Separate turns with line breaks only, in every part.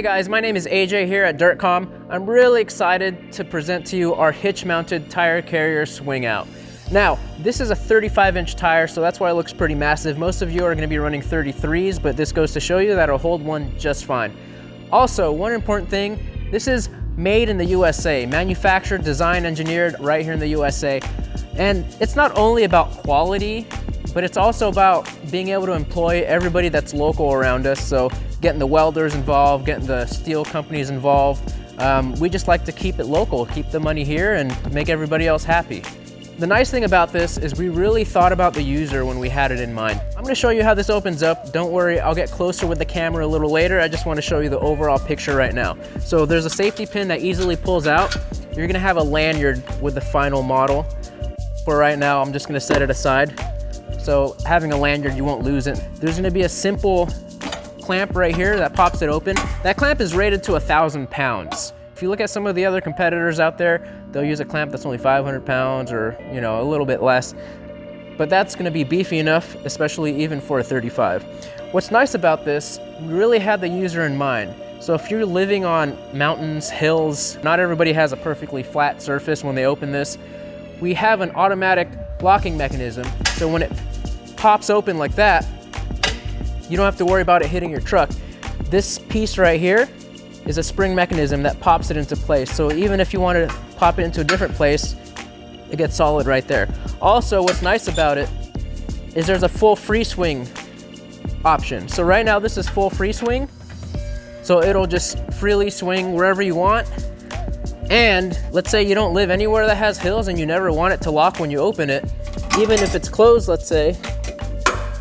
Hey guys, my name is AJ here at Dirtcom. I'm really excited to present to you our hitch mounted tire carrier swing out. Now, this is a 35-inch tire, so that's why it looks pretty massive. Most of you are gonna be running 33s, but this goes to show you that it'll hold one just fine. Also, one important thing, this is made in the USA, manufactured, designed, engineered right here in the USA. And it's not only about quality, but it's also about being able to employ everybody that's local around us. So getting the welders involved, getting the steel companies involved. We just like to keep it local, keep the money here and make everybody else happy. The nice thing about this is we really thought about the user when we had it in mind. I'm gonna show you how this opens up. Don't worry, I'll get closer with the camera a little later. I just wanna show you the overall picture right now. So there's a safety pin that easily pulls out. You're gonna have a lanyard with the final model. For right now, I'm just gonna set it aside. So having a lanyard, you won't lose it. There's gonna be a simple clamp right here that pops it open. That clamp is rated to 1,000 pounds. If you look at some of the other competitors out there, they'll use a clamp that's only 500 pounds or a little bit less. But that's gonna be beefy enough, especially even for a 35. What's nice about this, we really had the user in mind. So if you're living on mountains, hills, not everybody has a perfectly flat surface when they open this. We have an automatic locking mechanism. So when it pops open like that, you don't have to worry about it hitting your truck. This piece right here is a spring mechanism that pops it into place. So even if you want to pop it into a different place, it gets solid right there. Also, what's nice about it is there's a full free swing option. So right now this is full free swing. So it'll just freely swing wherever you want. And let's say you don't live anywhere that has hills and you never want it to lock when you open it, even if it's closed, let's say.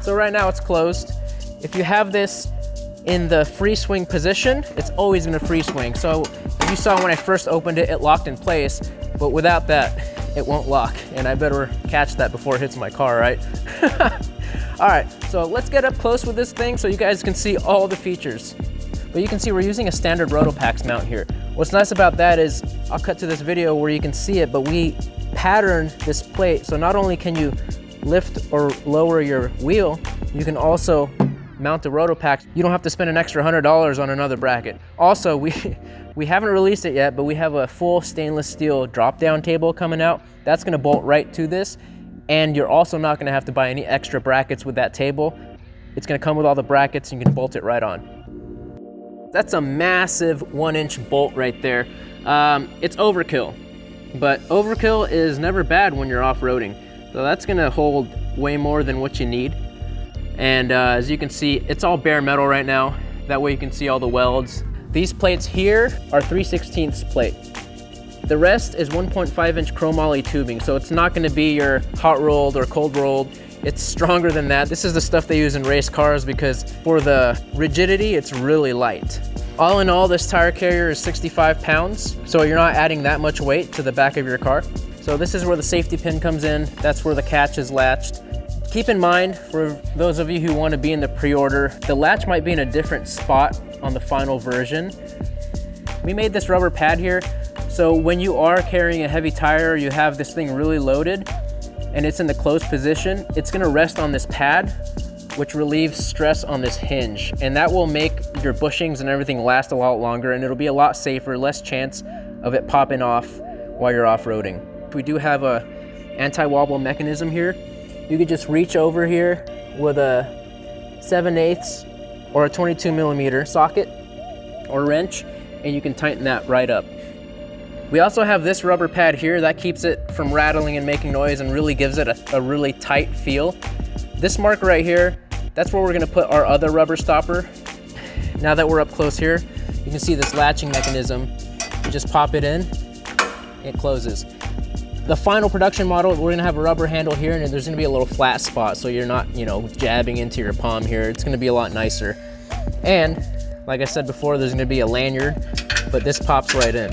So right now it's closed. If you have this in the free swing position, it's always gonna free swing. So if you saw when I first opened it, it locked in place, but without that, it won't lock. And I better catch that before it hits my car, right? All right, so let's get up close with this thing so you guys can see all the features. But you can see we're using a standard Rotopax mount here. What's nice about that is, I'll cut to this video where you can see it, but we patterned this plate. So not only can you lift or lower your wheel, you can also mount the Rotopax. You don't have to spend an extra $100 on another bracket. Also, we haven't released it yet, but we have a full stainless steel drop-down table coming out. That's gonna bolt right to this. And you're also not gonna have to buy any extra brackets with that table. It's gonna come with all the brackets and you can bolt it right on. That's a massive 1-inch bolt right there. It's overkill, but overkill is never bad when you're off-roading. So that's gonna hold way more than what you need. And as you can see, it's all bare metal right now. That way you can see all the welds. These plates here are 3/16 plate. The rest is 1.5-inch chromoly tubing. So it's not gonna be your hot rolled or cold rolled. It's stronger than that. This is the stuff they use in race cars because for the rigidity, it's really light. All in all, this tire carrier is 65 pounds. So you're not adding that much weight to the back of your car. So this is where the safety pin comes in. That's where the catch is latched. Keep in mind, for those of you who want to be in the pre-order, the latch might be in a different spot on the final version. We made this rubber pad here. So when you are carrying a heavy tire, you have this thing really loaded and it's in the closed position, it's gonna rest on this pad, which relieves stress on this hinge. And that will make your bushings and everything last a lot longer, and it'll be a lot safer, less chance of it popping off while you're off-roading. We do have a anti-wobble mechanism here. You could just reach over here with a 7/8 or a 22mm socket or wrench, and you can tighten that right up. We also have this rubber pad here that keeps it from rattling and making noise and really gives it a really tight feel. This mark right here, that's where we're gonna put our other rubber stopper. Now that we're up close here, you can see this latching mechanism. You just pop it in, it closes. The final production model, we're gonna have a rubber handle here and there's gonna be a little flat spot so you're not, jabbing into your palm here. It's gonna be a lot nicer. And like I said before, there's gonna be a lanyard, but this pops right in.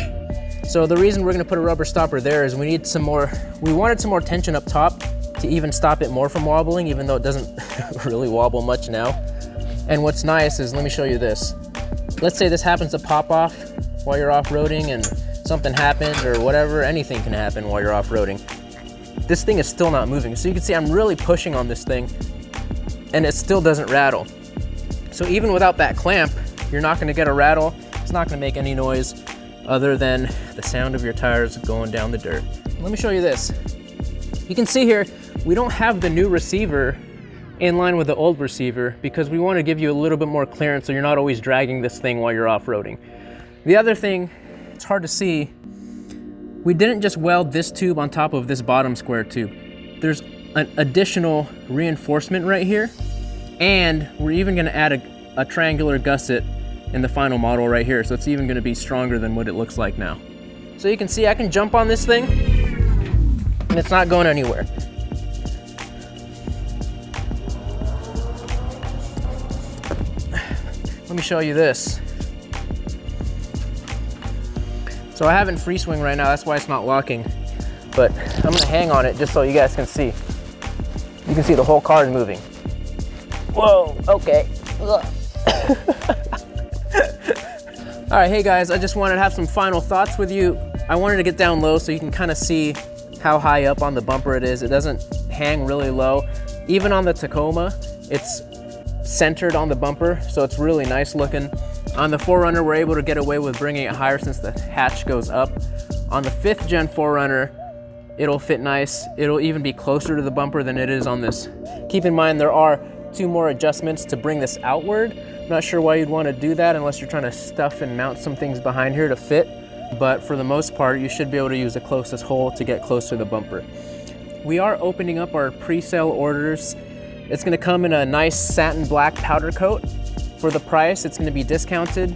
So the reason we're gonna put a rubber stopper there is we wanted some more tension up top to even stop it more from wobbling, even though it doesn't really wobble much now. And what's nice is, let me show you this. Let's say this happens to pop off while you're off-roading and something happens or whatever, anything can happen while you're off-roading. This thing is still not moving. So you can see I'm really pushing on this thing and it still doesn't rattle. So even without that clamp, you're not gonna get a rattle. It's not gonna make any noise other than the sound of your tires going down the dirt. Let me show you this. You can see here, we don't have the new receiver in line with the old receiver because we want to give you a little bit more clearance so you're not always dragging this thing while you're off-roading. The other thing, it's hard to see, we didn't just weld this tube on top of this bottom square tube. There's an additional reinforcement right here, and we're even going to add a triangular gusset in the final model right here, so it's even going to be stronger than what it looks like now. So you can see I can jump on this thing and it's not going anywhere. Let me show you this. So I have it in free swing right now, that's why it's not locking. But I'm gonna hang on it just so you guys can see. You can see the whole car is moving. Whoa, okay. All right, hey guys, I just wanted to have some final thoughts with you. I wanted to get down low so you can kind of see how high up on the bumper it is. It doesn't hang really low. Even on the Tacoma, it's centered on the bumper, so it's really nice looking. On the 4Runner, we're able to get away with bringing it higher since the hatch goes up. On the 5th gen 4Runner, it'll fit nice. It'll even be closer to the bumper than it is on this. Keep in mind, there are 2 more adjustments to bring this outward. I'm not sure why you'd want to do that unless you're trying to stuff and mount some things behind here to fit. But for the most part, you should be able to use the closest hole to get close to the bumper. We are opening up our pre-sale orders. It's gonna come in a nice satin black powder coat. For the price, it's gonna be discounted.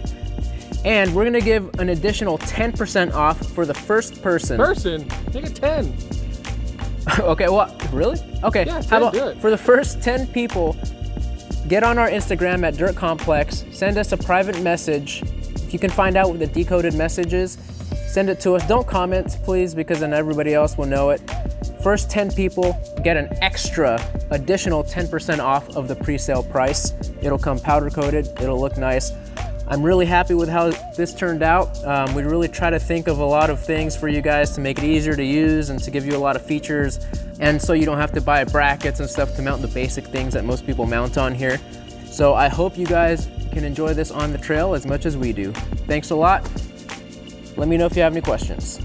And we're gonna give an additional 10% off for the first person.
Make it 10.
Okay, well, really? Okay,
Yeah, 10,
how about
do it.
for the first 10 people, get on our Instagram at Dirt Complex, send us a private message. If you can find out what the decoded message is, send it to us. Don't comment, please, because then everybody else will know it. First 10 people get an extra additional 10% off of the pre-sale price. It'll come powder coated, it'll look nice. I'm really happy with how this turned out. We really try to think of a lot of things for you guys to make it easier to use and to give you a lot of features. And so you don't have to buy brackets and stuff to mount the basic things that most people mount on here. So I hope you guys can enjoy this on the trail as much as we do. Thanks a lot. Let me know if you have any questions.